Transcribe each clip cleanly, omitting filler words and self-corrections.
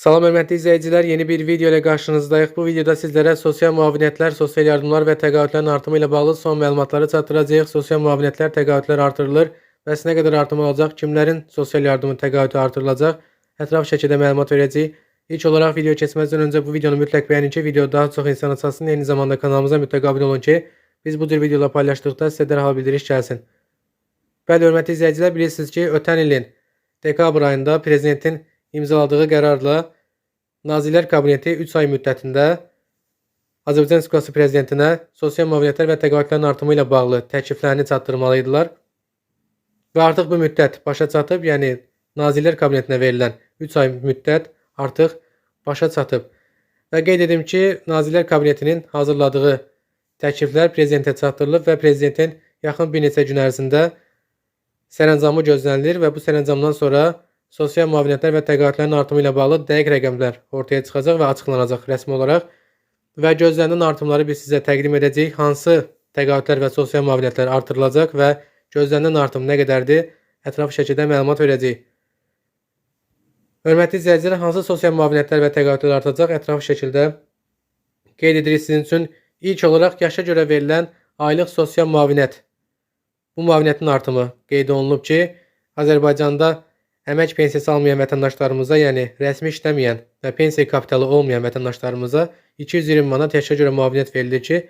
Salam hörmətli izləyicilər, yeni bir video ilə qarşınızdayıq. Bu videoda sizlərə sosial müavinətlər, sosial yardımlar və təqaüdlərin artımı ilə bağlı son məlumatları çatdıracağıq. Sosial müavinətlər, təqaüdlər artırılır və nə qədər artım olacaq, kimlərin sosial yardımı, təqaüdü artırılacaq, ətraf şəkildə məlumat verəcəyik. İlk olaraq video keçməzdən öncə bu videonu mütləq bəyənin ki, video daha çox insan açılsın. Eyni zamanda kanalımıza mütləq abunə olun ki, biz bu cür videolar paylaşdıqda sizə dərhal bildiriş gəlsin. Bəli, hörmətli izləyicilər, bilirsiniz ki, ötən ilin dekabr ayında prezidentin imzaladığı qərarla Nazirlər Kabineti 3 ay müddətində Azərbaycan Respublikası Prezidentinə sosial müavinətlər və təqaüdlərin artımı ilə bağlı təkliflərini çatdırmalıydılar. Və artıq bu müddət başa çatıb, yəni Nazirlər Kabinetinə verilən 3 ay müddət artıq başa çatıb. Və qeyd edim ki, Nazirlər Kabinetinin hazırladığı təkliflər Prezidentə çatdırılıb və Prezidentin yaxın bir neçə gün ərzində sərəncamı gözlənilir və bu sərəncamdan sonra sosial müavinətlər və təqaüdlərin artımı ilə bağlı dəqiq rəqəmlər ortaya çıxacaq və açıqlanacaq rəsmi olaraq. Və gözlənilən artımları biz sizə təqdim edəcəyik. Hansı təqaüdlər və sosial müavinətlər artırılacaq və gözlənilən artım nə qədərdir? Ətraflı şəkildə məlumat verəcəyik. Hörmətli izləyicilər, hansı sosial müavinətlər və təqaüdlər artacaq? Ətraflı şəkildə qeyd edirik sizin üçün. İlk olaraq yaşa görə verilən aylıq sosial müavinət. Bu müavinətin artımı qeyd olunub ki, Azərbaycanda əmək pensiyası almayan vətəndaşlarımıza, yəni rəsmi işləməyən və pensiya kapitalı olmayan vətəndaşlarımıza 220 manat yaşa görə müavinət verilir ki,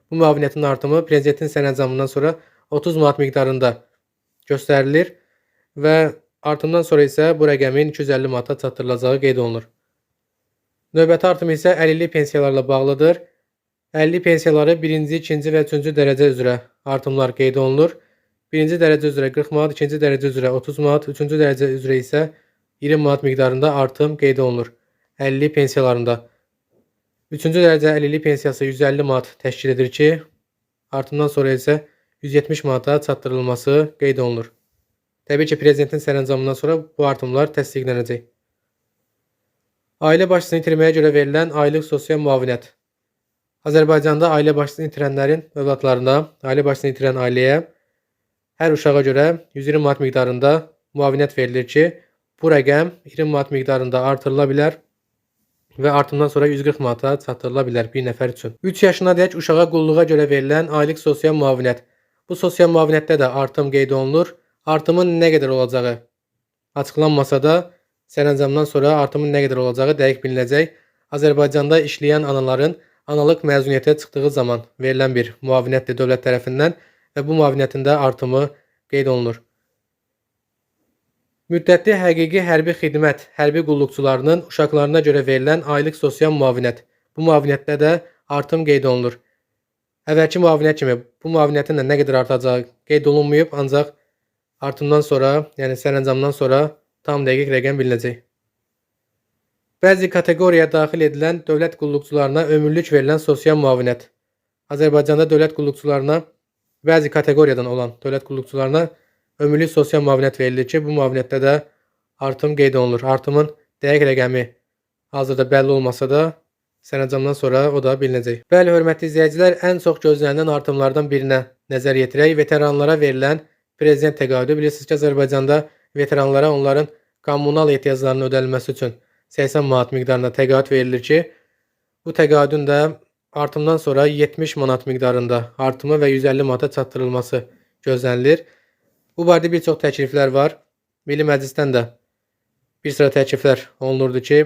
bu müavinətin artımı Prezidentin sərəncamından sonra 30 manat miqdarında göstərilir və artımdan sonra isə bu rəqəmin 250 manata çatdırılacağı qeyd olunur. Növbəti artım isə əlillik pensiyalarla bağlıdır. Əlillik pensiyaları 1-ci, 2-ci və 3-cü dərəcə üzrə artımlar qeyd olunur. 1-ci dərəcə üzrə 40 manat, 2-ci dərəcə üzrə 30 manat, 3-cü dərəcə üzrə isə 20 manat miqdarında artım qeyd olunur əlillik pensiyalarında. 3-cü dərəcə əlillik pensiyası 150 manat təşkil edir ki, artımdan sonra isə 170 manata çatdırılması qeyd olunur. Təbii ki, Prezidentin sərəncamından sonra bu artımlar təsdiqlənəcək. Ailə başçısını itirməyə görə verilən aylıq sosial müavinət. Azərbaycanda ailə başçısını itirənlərin övladlarına, ailə başçısını itirən ailəyə hər uşağa görə 120 manat miqdarında müavinət verilir ki, bu rəqəm 20 manat miqdarında artırıla bilər və artımdan sonra 140 manata çatdırıla bilər bir nəfər üçün. 3 yaşına dək uşağa qulluğa görə verilən aylıq sosial müavinət. Bu sosial müavinətdə də artım qeyd olunur. Artımın nə qədər olacağı açıqlanmasa da, sərəncamdan sonra artımın nə qədər olacağı dəqiq bilinəcək. Azərbaycanda işləyən anaların analıq məzuniyyətə çıxdığı zaman verilən bir müavinətdir dövlət tərəfindən və bu müavinətin də artımı qeyd olunur. Müddətli həqiqi hərbi xidmət, hərbi qulluqçularının uşaqlarına görə verilən aylıq sosial müavinət. Bu müavinətdə də artım qeyd olunur. Əvvəlki müavinət kimi bu müavinətin də nə qədər artacağı qeyd olunmayıb, ancaq artımdan sonra, yəni sərəncamdan sonra tam dəqiq rəqəm bilinəcək. Bəzi kateqoriyaya daxil edilən dövlət qulluqçularına ömürlük verilən sosial müavinət. Azərbaycanda dövlət qulluqçularına bəzi kateqoriyadan olan dövlət qulluqçularına ömürlük sosial müavinət verilir ki, bu müavinətdə də artım qeyd olunur. Artımın dəqiq rəqəmi hazırda bəlli olmasa da, sərəncamdan sonra o da bilinəcək. Bəli, hörmətli izləyicilər, ən çox gözlənilən artımlardan birinə nəzər yetirək. Veteranlara verilən prezident təqaüdü. Bilirsiniz ki, Azərbaycanda veteranlara onların kommunal ehtiyaclarının ödənilməsi üçün 80 manat miqdarında təqaüd verilir ki, bu təqaüdün də artımdan sonra 70 manat miqdarında artımı və 150 manata çatdırılması gözlənilir. Bu barədə bir çox təkliflər var. Milli Məclisdən də bir sıra təkliflər olunurdu ki,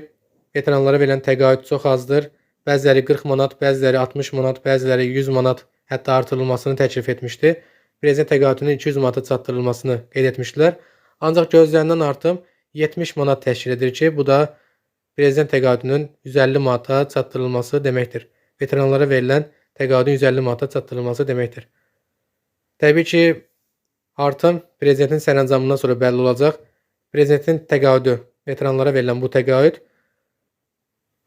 veteranlara verilən təqaüd çox azdır. Bəziləri 40 manat, bəziləri 60 manat, bəziləri 100 manat hətta artırılmasını təklif etmişdi. Prezident təqaüdünün 200 manata çatdırılmasını qeyd etmişdilər. Ancaq gözlənilən artım 70 manat təşkil edir ki, bu da prezident təqaüdünün 150 manata çatdırılması deməkdir. Veteranlara verilən təqaüdün 150 manata çatdırılması deməkdir. Təbii ki, artım Prezidentin sərəncamından sonra bəlli olacaq. Prezidentin təqaüdü, veteranlara verilən bu təqaüd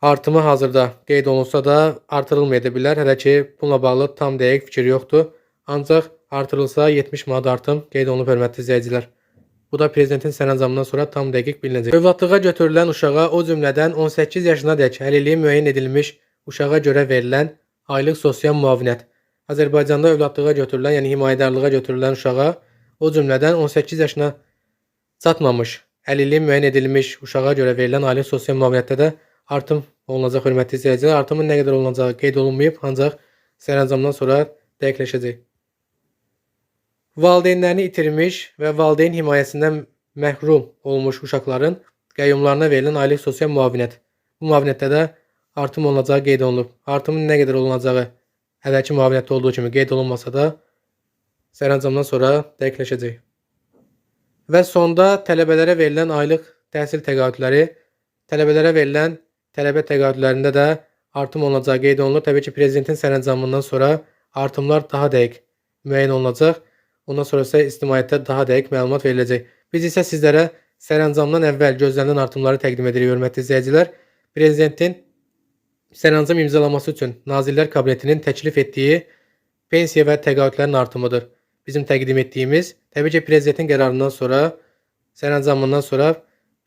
artımı hazırda qeyd olunsa da artırılmaya da bilər. Hələ ki, bununla bağlı tam dəqiq fikir yoxdur. Ancaq artırılsa 70 manat artım qeyd olunub, hörmətli izləyicilər. Bu da Prezidentin sərəncamından sonra tam dəqiq bilinəcək. Övladlığa götürülən uşağa, o cümlədən 18 yaşına dək əlilliyi müəyyən edilmiş uşağa görə verilən aylıq sosial müavinət. Azərbaycanda övladlığa götürülən, yəni himayədarlığa götürülən uşağa, o cümlədən 18 yaşına çatmamış əlilliyi müəyyən edilmiş uşağa görə verilən aylıq sosial müavinətdə də artım olunacaq hörmətli izləyicilər. Artımın nə qədər olunacağı qeyd olunmayıb, ancaq sərəncamdan sonra dəqiqləşəcək. Valideynlərini itirmiş və valideyn himayəsindən məhrum olmuş uşaqların qəyyumlarına verilən aylıq sosial müavinət. Bu müavinətdə də artım olunacağı qeyd olunub. Artımın nə qədər olunacağı əvvəlki müavinətdə olduğu kimi qeyd olunmasa da sərəncamdan sonra dəqiqləşəcək. Və sonda tələbələrə verilən aylıq təhsil təqaüdləri, tələbələrə verilən tələbə təqaüdlərində də artım olunacağı qeyd olunur. Təbii ki, prezidentin sərəncamından sonra artımlar daha dəqiq müəyyən olunacaq. Ondan sonra isə ictimaiyyətə daha dəqiq məlumat veriləcək. Biz isə sizlərə sərəncamdan əvvəl gözlənilən artımları təqdim edirik, hörmətli izləyicilər. Prezidentin sərəncam imzalaması üçün Nazirlər Kabinetinin təklif etdiyi pensiya və təqaüdlərin artımıdır. Bizim təqdim etdiyimiz, təbii ki, prezidentin qərarından sonra, sərəncamından sonra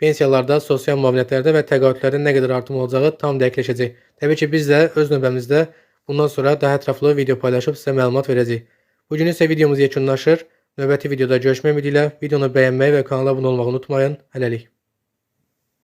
pensiyalarda, sosial müavinətlərdə və təqaüdlərdə nə qədər artım olacağı tam dəqiqləşəcək. Təbii ki, biz də öz növbəmizdə bundan sonra daha ətraflı video paylaşıb sizə məlumat verəcəyik. Bugün isə videomuz yekunlaşır. Növbəti videoda görüşmək ümidi ilə videonu bəyənməyi və kanala abunə olmağı unutmayın. Hələlik.